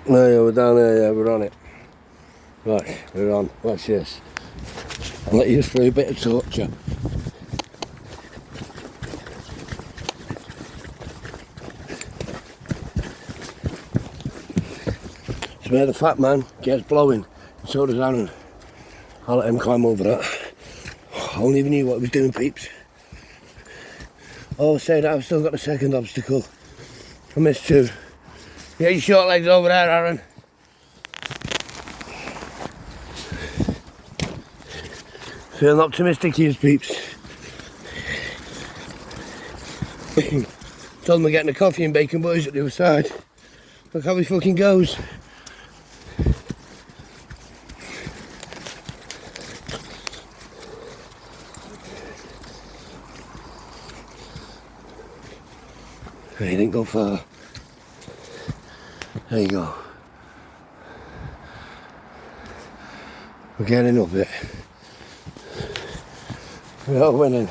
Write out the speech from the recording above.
No, yeah, we're down there, yeah, we're on it. Right, we're on. Watch this. I'll let you through a bit of torture. It's where the fat man gets blowing. So does Aaron. I'll let him climb over that. I only even knew what he was doing, peeps. Oh, say that, I've still got the second obstacle. I missed two. Get your short legs over there, Aaron. Feeling optimistic here, peeps. Told him we're getting a coffee and bacon butties at the other side. Look how he fucking goes. He didn't go far. There you go. We're getting up it. We are winning.